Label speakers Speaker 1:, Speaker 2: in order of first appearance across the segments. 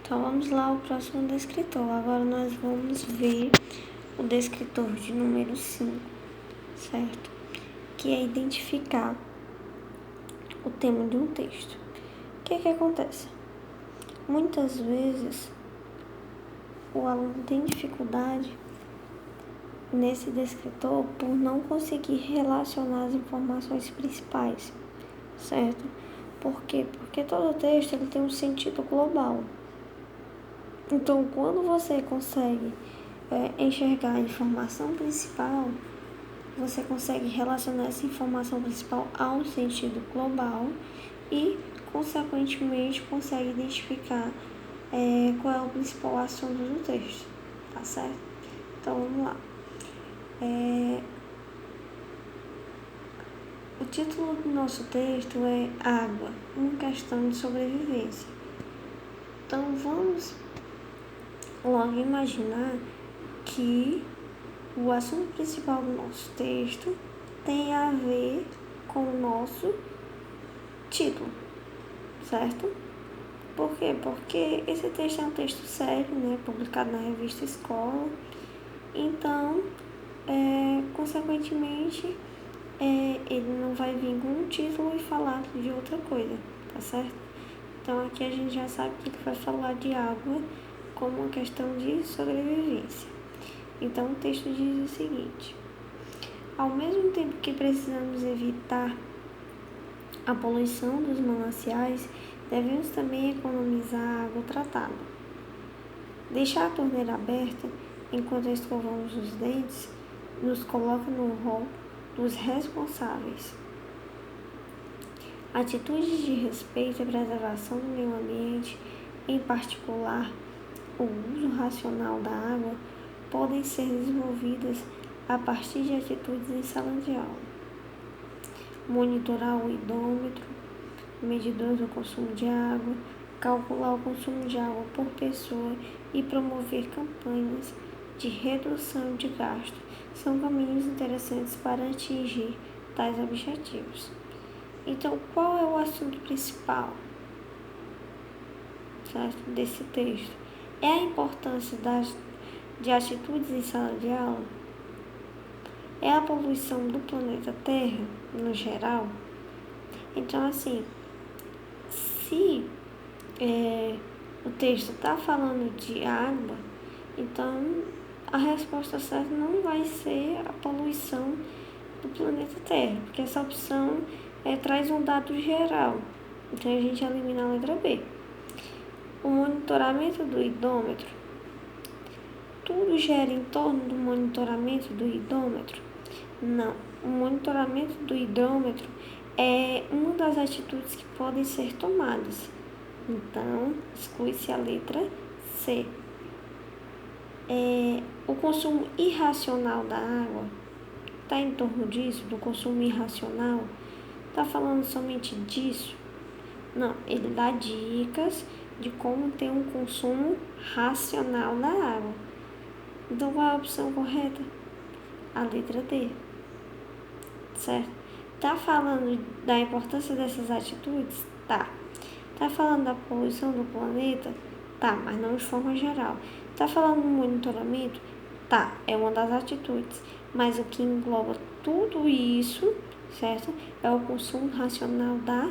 Speaker 1: Então vamos lá ao próximo descritor. Agora nós vamos ver o descritor de número 5, certo? Que é identificar o tema de um texto. O que acontece? Muitas vezes o aluno tem dificuldade nesse descritor por não conseguir relacionar as informações principais, certo? Por quê? Porque todo texto ele tem um sentido global. Então, quando você consegue enxergar a informação principal, você consegue relacionar essa informação principal ao sentido global e, consequentemente, consegue identificar qual é o principal assunto do texto, tá certo? Então, vamos lá. O título do nosso texto é Água, uma questão de sobrevivência. Então, vamos logo imaginar que o assunto principal do nosso texto tem a ver com o nosso título, certo? Por quê? Porque esse texto é um texto sério, né? Publicado na revista Escola. Então, consequentemente, ele não vai vir com um título e falar de outra coisa, tá certo? Então, aqui a gente já sabe que ele vai falar de água como uma questão de sobrevivência. Então, o texto diz o seguinte: ao mesmo tempo que precisamos evitar a poluição dos mananciais, devemos também economizar água tratada. Deixar a torneira aberta enquanto escovamos os dentes nos coloca no rol dos responsáveis. Atitudes de respeito à preservação do meio ambiente, em particular o uso racional da água, podem ser desenvolvidas a partir de atitudes em sala de aula. Monitorar o idômetro, medidor do consumo de água, calcular o consumo de água por pessoa e promover campanhas de redução de gasto são caminhos interessantes para atingir tais objetivos. Então, qual é o assunto principal, certo, desse texto? É a importância de atitudes em sala de aula? É a poluição do planeta Terra, no geral? Então, assim, se o texto está falando de água, então a resposta certa não vai ser a poluição do planeta Terra, porque essa opção traz um dado geral. Então, a gente elimina a letra B. O monitoramento do idômetro. Tudo gira em torno do monitoramento do idômetro? Não. O monitoramento do idômetro é uma das atitudes que podem ser tomadas. Então, exclui-se a letra C. O consumo irracional da água está em torno disso, do consumo irracional? Está falando somente disso? Não, ele dá dicas de como ter um consumo racional da água. Então, qual é a opção correta? A letra D, certo? Tá falando da importância dessas atitudes? Tá. Tá falando da poluição do planeta? Tá, mas não de forma geral. Tá falando do monitoramento? Tá, é uma das atitudes. Mas o que engloba tudo isso, certo? É o consumo racional da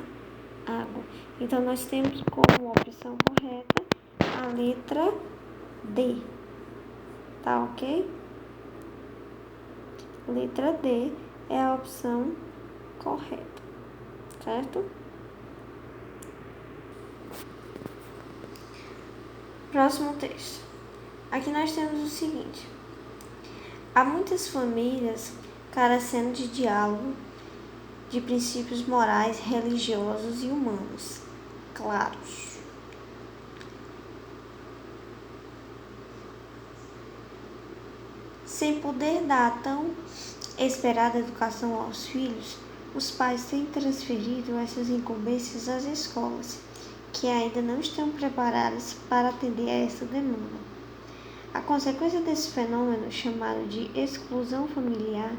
Speaker 1: água. Então, nós temos como opção correta a letra D. Tá ok? Letra D é a opção correta, certo? Próximo texto. Aqui nós temos o seguinte: há muitas famílias carecendo de diálogo, de princípios morais, religiosos e humanos claros. Sem poder dar a tão esperada educação aos filhos, os pais têm transferido essas incumbências às escolas, que ainda não estão preparadas para atender a essa demanda. A consequência desse fenômeno, chamado de exclusão familiar,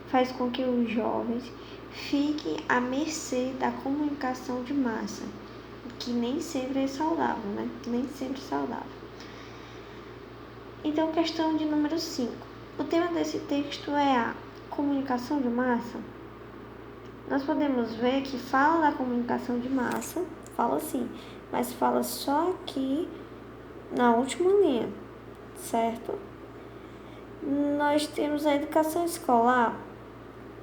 Speaker 1: faz com que os jovens fiquem à mercê da comunicação de massa, que nem sempre é saudável, né? Nem sempre saudável. Então, questão de número 5. O tema desse texto é a comunicação de massa. Nós podemos ver que fala da comunicação de massa, fala sim, mas fala só aqui na última linha, certo? Nós temos a educação escolar,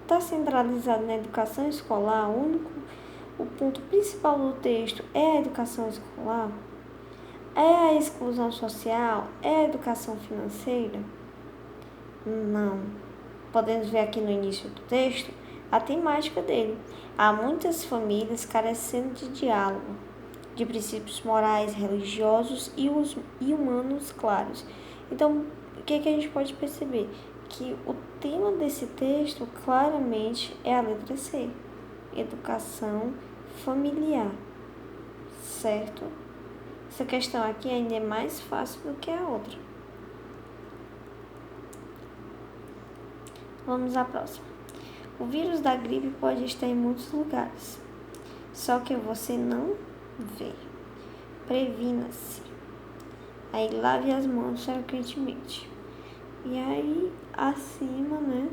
Speaker 1: está centralizado na educação escolar, o ponto principal do texto é a educação escolar, é a exclusão social, é a educação financeira? Não. Podemos ver aqui no início do texto a temática dele. Há muitas famílias carecendo de diálogo, de princípios morais, religiosos e humanos claros. Então, o que a gente pode perceber? Que o tema desse texto claramente é a letra C, educação familiar, certo? Essa questão aqui ainda é mais fácil do que a outra. Vamos à próxima. O vírus da gripe pode estar em muitos lugares, só que você não vê. Previna-se. Aí lave as mãos frequentemente. E aí, acima, né?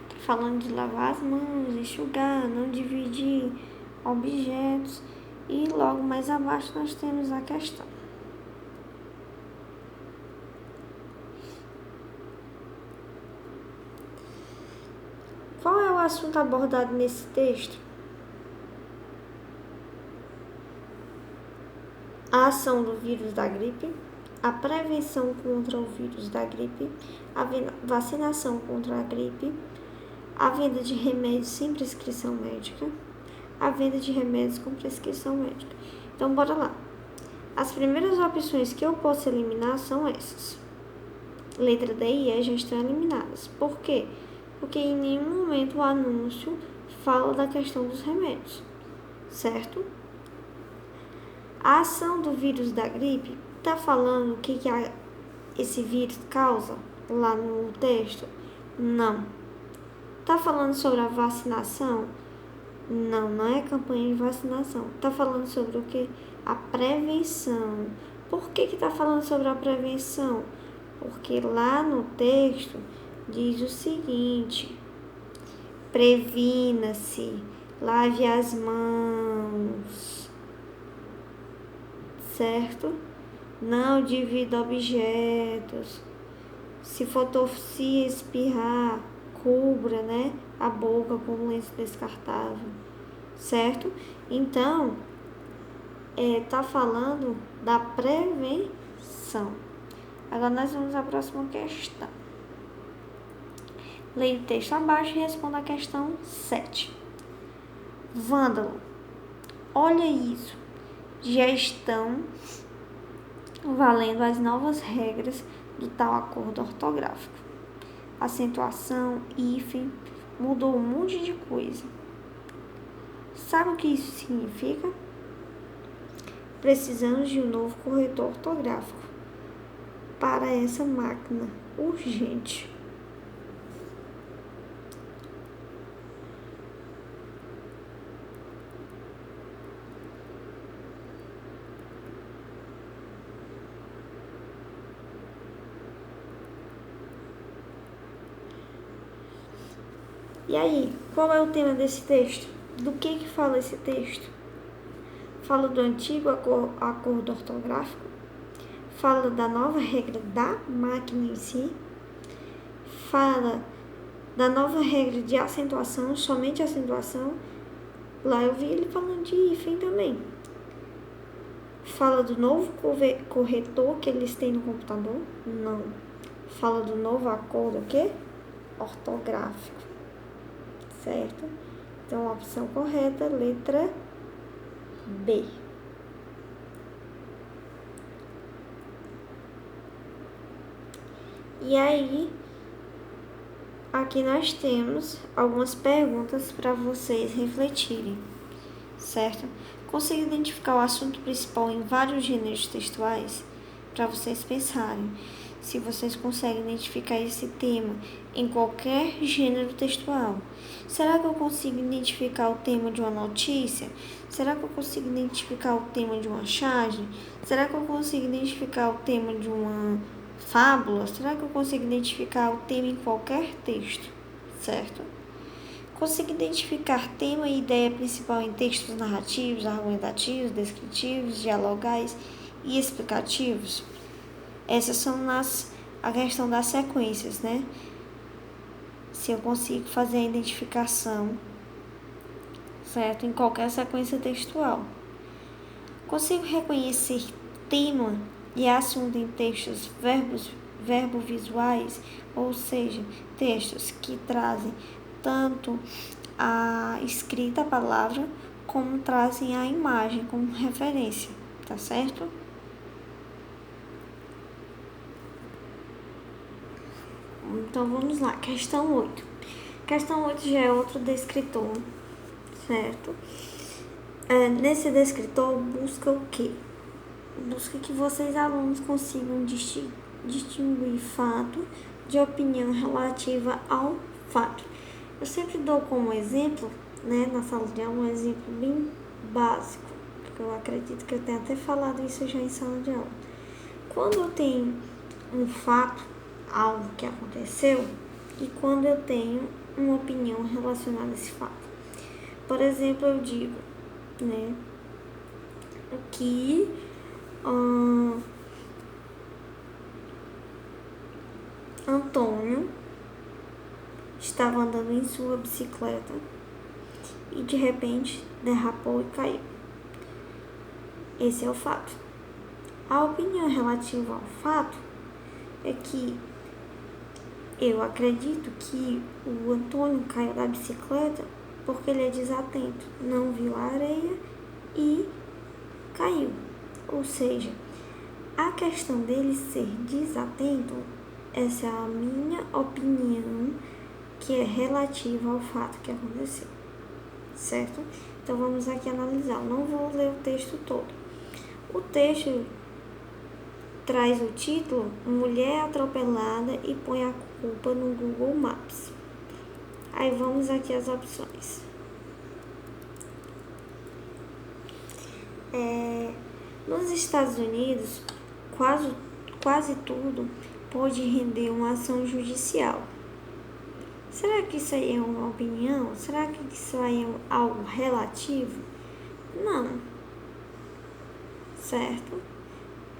Speaker 1: Tá falando de lavar as mãos, enxugar, não dividir objetos. E logo mais abaixo nós temos a questão. Qual é o assunto abordado nesse texto? A ação do vírus da gripe, a prevenção contra o vírus da gripe, a vacinação contra a gripe, a venda de remédios sem prescrição médica, a venda de remédios com prescrição médica. Então, bora lá. As primeiras opções que eu posso eliminar são essas. Letra D e E já estão eliminadas. Por quê? Porque em nenhum momento o anúncio fala da questão dos remédios, certo? A ação do vírus da gripe está falando o que esse vírus causa lá no texto? Não. Está falando sobre a vacinação? Não, não é campanha de vacinação. Está falando sobre o que? A prevenção. Por que está falando sobre a prevenção? Porque lá no texto diz o seguinte: previna-se, lave as mãos, certo? Não divida objetos. Se for tossir, espirrar, cubra, né, a boca com um lenço descartável, certo? Então, tá falando da prevenção. Agora nós vamos à próxima questão. Leia o texto abaixo e responda a questão 7. Vândalo, olha isso. Já estão valendo as novas regras do tal acordo ortográfico. Acentuação, hífen, mudou um monte de coisa. Sabe o que isso significa? Precisamos de um novo corretor ortográfico para essa máquina, urgente. E aí, qual é o tema desse texto? Do que fala esse texto? Fala do antigo acordo ortográfico? Fala da nova regra da máquina em si? Fala da nova regra de acentuação, somente acentuação? Lá eu vi ele falando de hífen também. Fala do novo corretor que eles têm no computador? Não. Fala do novo acordo, o quê? Ortográfico. Certo? Então, a opção correta, letra B. E aí, aqui nós temos algumas perguntas para vocês refletirem, certo? Consigo identificar o assunto principal em vários gêneros textuais para vocês pensarem. se vocês conseguem identificar esse tema em qualquer gênero textual. Será que eu consigo identificar o tema de uma notícia? Será que eu consigo identificar o tema de uma charge? Será que eu consigo identificar o tema de uma fábula? Será que eu consigo identificar o tema em qualquer texto? Certo? Consigo identificar tema e ideia principal em textos narrativos, argumentativos, descritivos, dialogais e explicativos? Essas são a questão das sequências, né? Se eu consigo fazer a identificação, certo? Em qualquer sequência textual. Consigo reconhecer tema e assunto em textos verbovisuais, ou seja, textos que trazem tanto a escrita, a palavra, como trazem a imagem como referência, tá certo? Então vamos lá, questão 8. Questão 8 já é outro descritor, certo? Nesse descritor busca o quê? Busca que vocês alunos consigam distinguir fato de opinião relativa ao fato. Eu sempre dou como exemplo, né, na sala de aula, um exemplo bem básico, porque eu acredito que eu tenho até falado isso já em sala de aula. Quando eu tenho um fato, algo que aconteceu, e quando eu tenho uma opinião relacionada a esse fato. Por exemplo, eu digo, né, que Antônio estava andando em sua bicicleta e de repente derrapou e caiu. Esse é o fato. A opinião relativa ao fato é que eu acredito que o Antônio caiu da bicicleta porque ele é desatento, não viu a areia e caiu. Ou seja, a questão dele ser desatento, essa é a minha opinião que é relativa ao fato que aconteceu, certo? Então vamos aqui analisar. Eu não vou ler o texto todo. O texto traz o título Mulher Atropelada e põe a culpa no Google Maps. Aí vamos aqui às opções. Nos Estados Unidos, quase tudo pode render uma ação judicial. Será que isso aí é uma opinião? Será que isso aí é algo relativo? Não. Certo?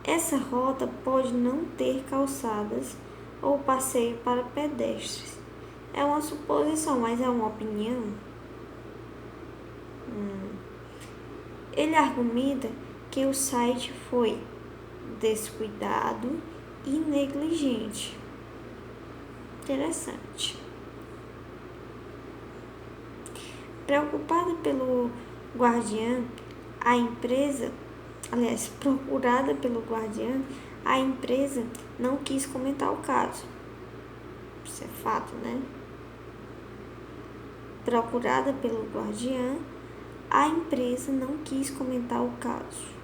Speaker 1: Essa rota pode não ter calçadas ou passeio para pedestres. É uma suposição, mas é uma opinião? Ele argumenta que o site foi descuidado e negligente. Interessante. Preocupada pelo guardião, procurada pelo guardião, a empresa não quis comentar o caso. Isso é fato, né? Procurada pelo guardião, a empresa não quis comentar o caso.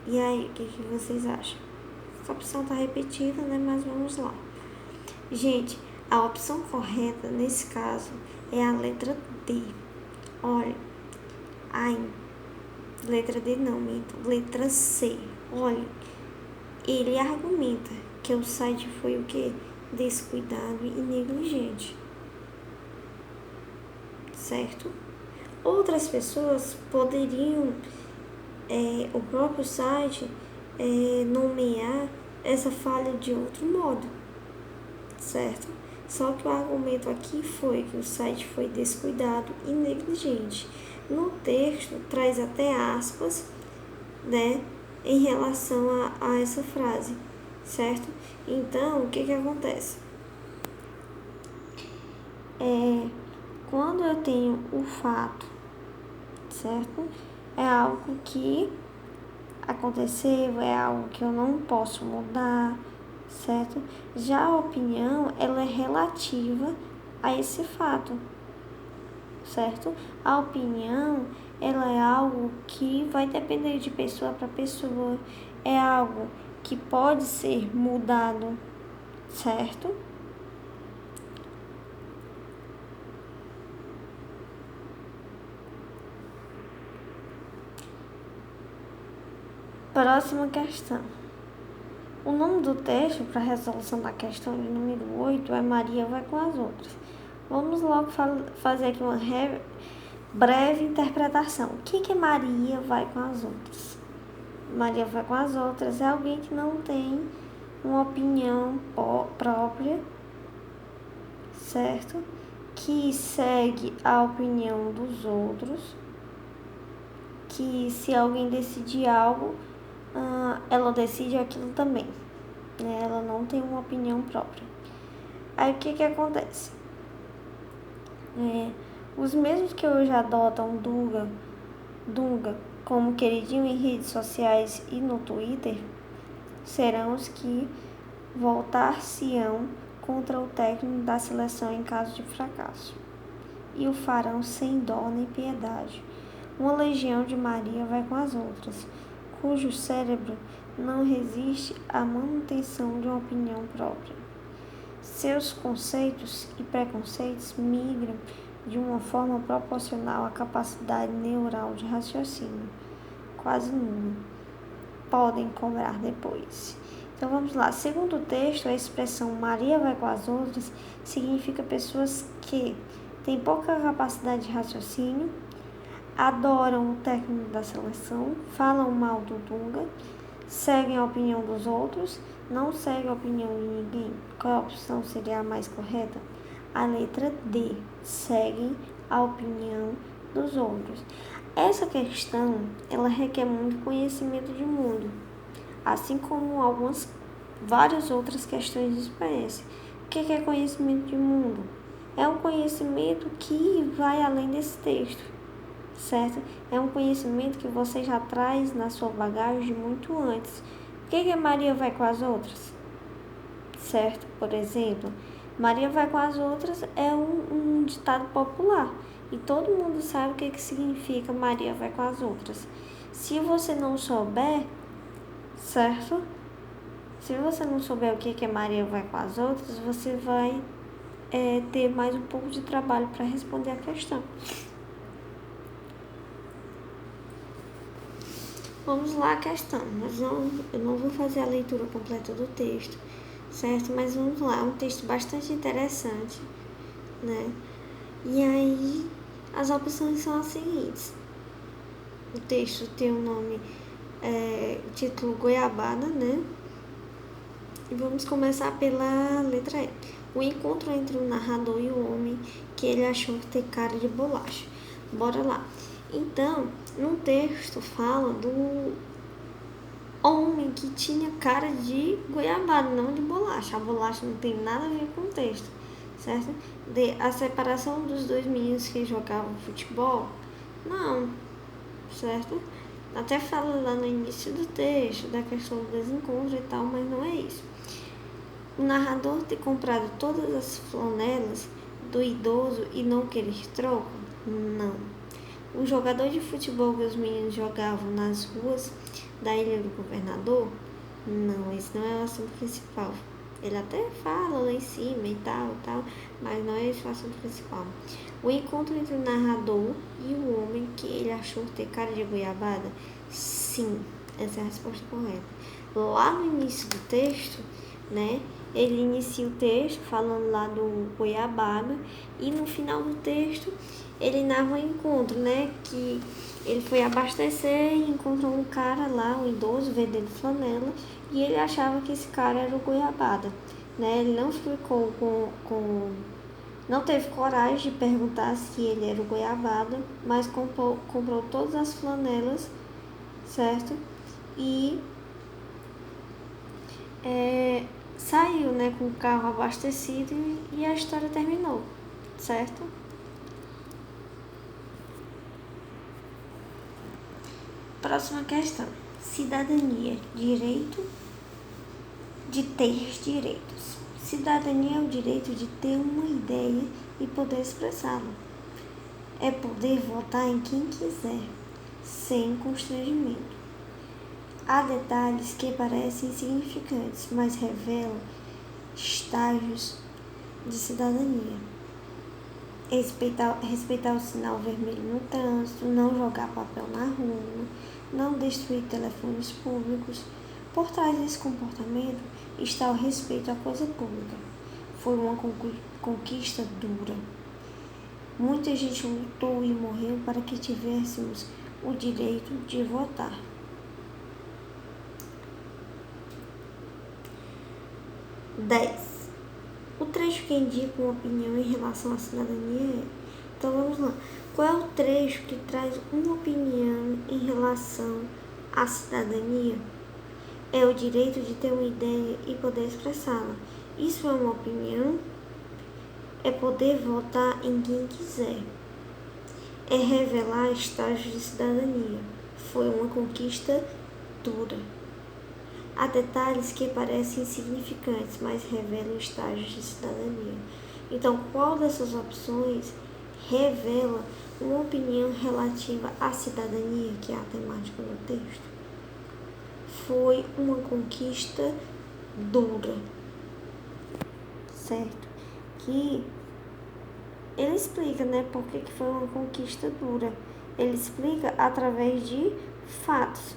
Speaker 1: E aí, o que vocês acham? Essa opção está repetida, né? Mas vamos lá. Gente, a opção correta nesse caso é a letra D. Olha, letra D não, letra C. Olha, ele argumenta que o site foi o quê? Descuidado e negligente. Certo? Outras pessoas poderiam, o próprio site, nomear essa falha de outro modo, certo? Só que o argumento aqui foi que o site foi descuidado e negligente. No texto, traz até aspas, né, em relação a essa frase, certo? Então, o que acontece? Quando eu tenho o fato, certo? É algo que aconteceu, é algo que eu não posso mudar, certo? Já a opinião, ela é relativa a esse fato, certo? A opinião, ela é algo que vai depender de pessoa para pessoa, é algo que pode ser mudado, certo? Próxima questão. O nome do texto para a resolução da questão de número 8 é Maria vai com as outras. Vamos logo fazer aqui uma breve interpretação. O que é Maria vai com as outras? Maria vai com as outras é alguém que não tem uma opinião própria, certo? Que segue a opinião dos outros, que se alguém decidir algo, ela decide aquilo também, né? Ela não tem uma opinião própria. Aí o que acontece? Os mesmos que hoje adotam Dunga como queridinho em redes sociais e no Twitter, serão os que voltar-se-ão contra o técnico da seleção em caso de fracasso, e o farão sem dó nem piedade. Uma legião de Maria vai com as outras, cujo cérebro não resiste à manutenção de uma opinião própria. Seus conceitos e preconceitos migram de uma forma proporcional à capacidade neural de raciocínio, quase nula. Podem cobrar depois. Então vamos lá. Segundo o texto, a expressão Maria vai com as outras significa pessoas que têm pouca capacidade de raciocínio, adoram o técnico da seleção, falam mal do Dunga, seguem a opinião dos outros, não seguem a opinião de ninguém. Qual a opção seria a mais correta? A letra D, seguem a opinião dos outros. Essa questão, ela requer muito conhecimento de mundo, assim como várias outras questões de experiência. O que é conhecimento de mundo? É um conhecimento que vai além desse texto, certo? É um conhecimento que você já traz na sua bagagem muito antes. O que Maria vai com as outras? Certo? Por exemplo, Maria vai com as outras é um ditado popular. E todo mundo sabe o que significa Maria vai com as outras. Se você não souber, certo? Se você não souber o que é Maria vai com as outras, você vai ter mais um pouco de trabalho para responder a questão. Vamos lá a questão. Eu não vou fazer a leitura completa do texto, certo? Mas vamos lá, é um texto bastante interessante, né? E aí, as opções são as seguintes. O texto tem o nome, o título Goiabada, né? E vamos começar pela letra E. O encontro entre o narrador e o homem que ele achou ter cara de bolacha. Bora lá. Então, no texto fala do homem que tinha cara de goiabada, não de bolacha. A bolacha não tem nada a ver com o texto, certo? A separação dos dois meninos que jogavam futebol, não, certo? Até fala lá no início do texto da questão do desencontro e tal, mas não é isso. O narrador ter comprado todas as flanelas do idoso e não querer troco? Não. O jogador de futebol que os meninos jogavam nas ruas da Ilha do Governador? Não, esse não é o assunto principal. Ele até fala lá em cima e tal, mas não é esse o assunto principal. O encontro entre o narrador e o homem que ele achou ter cara de goiabada? Sim, essa é a resposta correta. Lá no início do texto, né, ele inicia o texto falando lá do goiabada e no final do texto ele narra um encontro, né, que ele foi abastecer e encontrou um cara lá, um idoso, vendendo flanela, e ele achava que esse cara era o goiabada, né, ele não ficou não teve coragem de perguntar se ele era o goiabada, mas comprou todas as flanelas, certo, e saiu, né, com o carro abastecido e a história terminou, certo? Próxima questão. Cidadania, direito de ter direitos. Cidadania é o direito de ter uma ideia e poder expressá-la. É poder votar em quem quiser, sem constrangimento. Há detalhes que parecem insignificantes, mas revelam estágios de cidadania. Respeitar o sinal vermelho no trânsito, não jogar papel na rua, não destruir telefones públicos. Por trás desse comportamento está o respeito à coisa pública. Foi uma conquista dura. Muita gente lutou e morreu para que tivéssemos o direito de votar. 10. O trecho que indica uma opinião em relação à cidadania é... Então vamos lá. Qual é o trecho que traz uma opinião em relação à cidadania? É o direito de ter uma ideia e poder expressá-la. Isso é uma opinião? É poder votar em quem quiser. É revelar estágios de cidadania. Foi uma conquista dura. Há detalhes que parecem insignificantes, mas revelam estágios de cidadania. Então, qual dessas opções revela uma opinião relativa à cidadania, que é a temática do texto? Foi uma conquista dura, certo? Que ele explica, por que foi uma conquista dura. Ele explica através de fatos,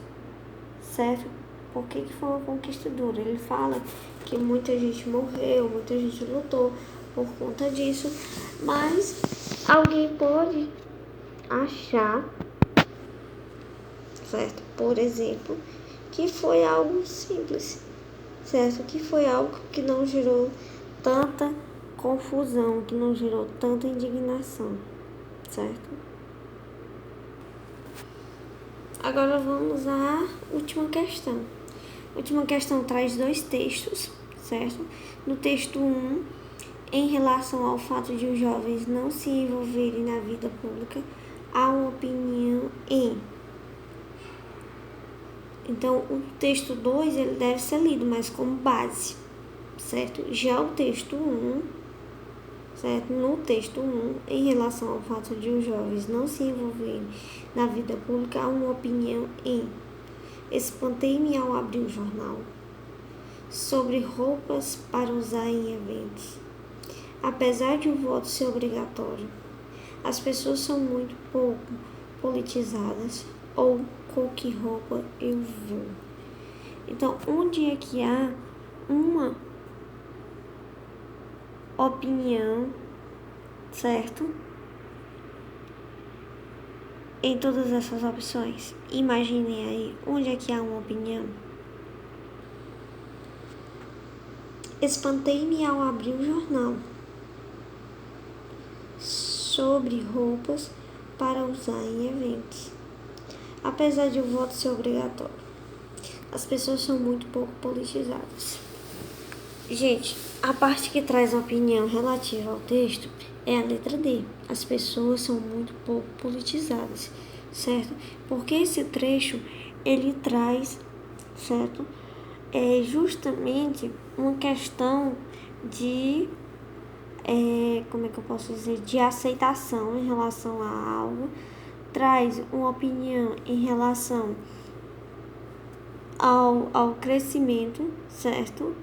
Speaker 1: certo? Por que foi uma conquista dura? Ele fala que muita gente morreu, muita gente lutou por conta disso, mas alguém pode achar, certo? Por exemplo, que foi algo simples, certo? Que foi algo que não gerou tanta confusão, que não gerou tanta indignação, certo? Agora vamos à última questão. A última questão traz 2 textos, certo? No texto 1, em relação ao fato de os jovens não se envolverem na vida pública, há uma opinião em... Então, o texto 2, ele deve ser lido, mas como base, certo? Já o texto 1, certo? No texto 1, em relação ao fato de os jovens não se envolverem na vida pública, há uma opinião em... Espantei-me ao abrir o jornal sobre roupas para usar em eventos. Apesar de o voto ser obrigatório, as pessoas são muito pouco politizadas, ou com que roupa eu vou. Então, onde é que há uma opinião, certo? Em todas essas opções. Imaginem aí, onde é que há uma opinião? Espantei-me ao abrir o jornal sobre roupas para usar em eventos. Apesar de o voto ser obrigatório, as pessoas são muito pouco politizadas. Gente, a parte que traz a opinião relativa ao texto é a letra D. As pessoas são muito pouco politizadas, certo? Porque esse trecho, ele traz, certo? É justamente uma questão de, de aceitação em relação a algo, traz uma opinião em relação ao crescimento, certo?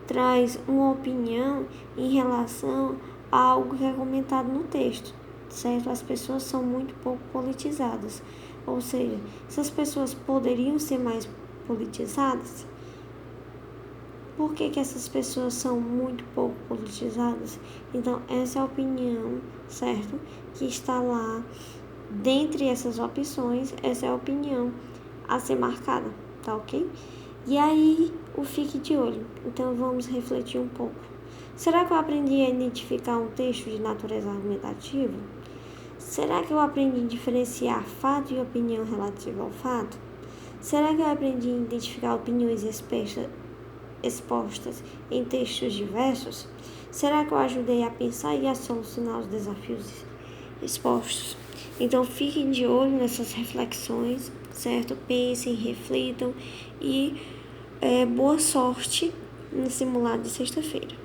Speaker 1: Traz uma opinião em relação a algo que é comentado no texto, certo? As pessoas são muito pouco politizadas, ou seja, essas pessoas poderiam ser mais politizadas. Por que essas pessoas são muito pouco politizadas? Então, essa é a opinião, certo? Que está lá, dentre essas opções, essa é a opinião a ser marcada, tá ok? E aí, o fique de olho. Então, vamos refletir um pouco. Será que eu aprendi a identificar um texto de natureza argumentativa? Será que eu aprendi a diferenciar fato e opinião relativa ao fato? Será que eu aprendi a identificar opiniões expostas em textos diversos? Será que eu ajudei a pensar e a solucionar os desafios expostos? Então, fiquem de olho nessas reflexões, certo? Pensem, reflitam e boa sorte no simulado de sexta-feira.